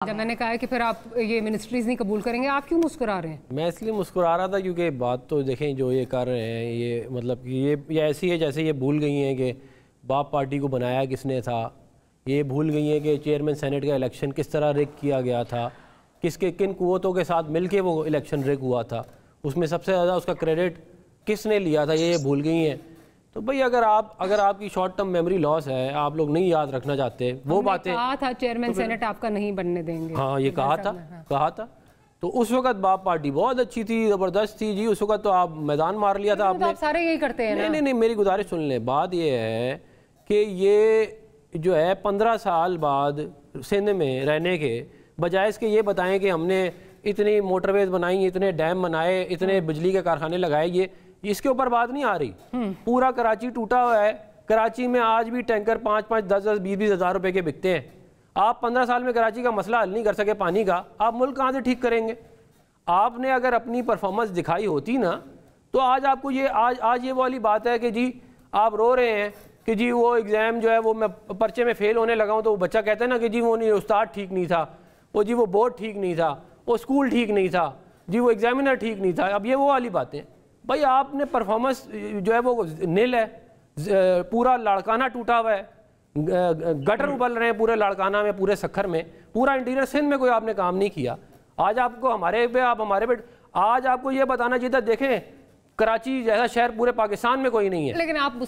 जब मैंने कहा है कि फिर आप ये मिनिस्ट्रीज नहीं कबूल करेंगे, आप क्यों मुस्कुरा रहे हैं? मैं इसलिए मुस्कुरा रहा था क्योंकि बात तो देखें जो ये कर रहे हैं, ये मतलब कि ये ऐसी है जैसे ये भूल गई हैं कि बाप पार्टी को बनाया किसने था। ये भूल गई हैं कि चेयरमैन सेनेट का इलेक्शन किस तरह रिग किया गया था, किन कुव्वतों के साथ मिलके वो इलेक्शन रिग हुआ था, उसमें सबसे ज़्यादा उसका क्रेडिट किसने लिया था, ये भूल गई हैं। तो भाई अगर आपकी शॉर्ट टर्म मेमोरी लॉस है, आप लोग नहीं याद रखना चाहते वो बातें। कहा था चेयरमैन सेनेट आपका नहीं बनने देंगे। हाँ, ये कहा था। तो उस वक्त बाप पार्टी बहुत अच्छी थी, ज़बरदस्त थी जी। उस वक्त तो आप मैदान मार लिया था आपने। तो आप सारे यही करते हैं ना? नहीं, मेरी गुजारिश सुन लें। बात ये है कि ये जो है 15 साल बाद सिंध में रहने के बजाय इसके ये बताएं कि हमने इतनी मोटरवेज बनाई, इतने डैम बनाए, इतने बिजली के कारखाने लगाए, ये इसके ऊपर बात नहीं आ रही। पूरा कराची टूटा हुआ है। कराची में आज भी टैंकर 5-5, 10-10, 20-20 हज़ार रुपए के बिकते हैं। आप 15 साल में कराची का मसला हल नहीं कर सके पानी का, आप मुल्क कहाँ से ठीक करेंगे? आपने अगर अपनी परफॉर्मेंस दिखाई होती ना, तो आज आपको ये आज ये वाली बात है कि जी आप रो रहे हैं कि जी वो एग्ज़ाम जो है वो मैं पर्चे में फ़ेल होने लगा हूँ, तो वो बच्चा कहता है ना कि जी वो नहीं, उस्ताद ठीक नहीं था, वो जी वो बोर्ड ठीक नहीं था, वो स्कूल ठीक नहीं था, जी वो एग्जामिनर ठीक नहीं था। अब ये वो वाली बातें भाई, आपने परफॉर्मेंस जो है वो नील है, पूरा लाड़काना टूटा हुआ है, गटर उबल रहे हैं पूरे लाड़काना में, पूरे सखर में, पूरा इंटीरियर सिंध में कोई आपने काम नहीं किया। आज आपको हमारे पे आज आपको ये बताना चाहिए था, देखें कराची जैसा शहर पूरे पाकिस्तान में कोई नहीं है। लेकिन आप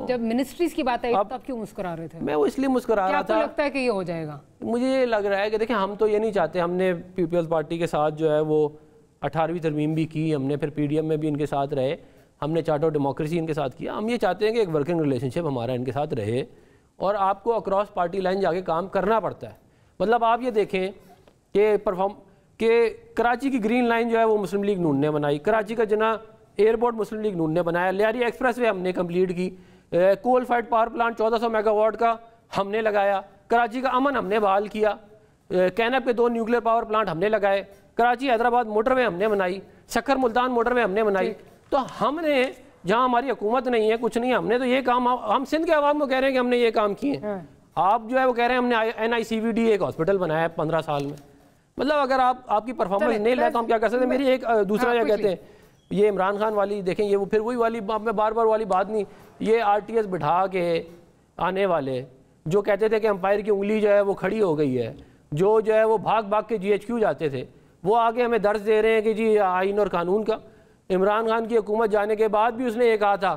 जब मिनिस्ट्रीज की बात आई तब क्यों मुस्कुरा रहे थे? मैं वो इसलिए मुस्कुरा रहा था, लगता है कि ये हो जाएगा। मुझे ये लग रहा है कि देखें हम तो ये नहीं चाहते। हमने पीपल्स पार्टी के साथ जो है वो 18वीं तरमीम भी की हमने, फिर PDM में भी इनके साथ रहे, हमने चार्टर ऑफ डेमोक्रेसी इनके साथ किया। हम ये चाहते हैं कि एक वर्किंग रिलेशनशिप हमारा इनके साथ रहे और आपको अक्रॉस पार्टी लाइन जाके काम करना पड़ता है। मतलब आप ये देखें कि कराची की ग्रीन लाइन जो है वो मुस्लिम लीग नून ने बनाई, कराची का जना एयरपोर्ट मुस्लिम लीग नून ने बनाया, लियारी एक्सप्रेस वे हमने कंप्लीट की, कोल फाइड पावर प्लांट 1400 मेगावाट का हमने लगाया, कराची का अमन हमने बहाल किया, कैनब के 2 न्यूक्लियर पावर प्लांट हमने लगाए, कराची हैदराबाद मोटरवे हमने बनाई, सखर मुल्तान मोटरवे हमने बनाई। तो हमने जहां हमारी हुकूमत नहीं है, कुछ नहीं, हमने तो ये काम, हम सिंध के आवाम को कह रहे हैं कि हमने ये काम किए। आप जो है वो कह रहे हैं हमने NICVD एक हॉस्पिटल बनाया है 15 साल में। मतलब अगर आपकी परफॉर्मेंस नहीं है तो हम क्या कर सकते हैं? मेरी एक दूसरा क्या कहते हैं, ये इमरान खान वाली देखें, ये वो फिर वही वाली मैं बार वाली बात नहीं, ये RTS बिठा के आने वाले जो कहते थे कि अंपायर की उंगली जो है वो खड़ी हो गई है, जो है वो भाग के GHQ जाते थे, वो आगे हमें दर्ज दे रहे हैं कि जी आइन और कानून का। इमरान खान की हुकूमत जाने के बाद भी उसने ये कहा था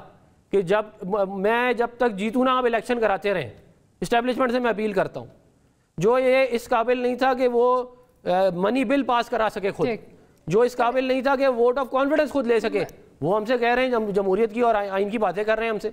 कि जब तक जीतू ना आप इलेक्शन कराते रहें। इस्टेब्लिशमेंट से मैं अपील करता हूँ, जो ये इस काबिल नहीं था कि वो मनी बिल पास करा सके खुद, जो इस काबिल नहीं था कि वोट ऑफ कॉन्फिडेंस खुद ले सके, वो हमसे कह रहे हैं जमहूरियत की और आइन की बातें कर रहे हैं हमसे।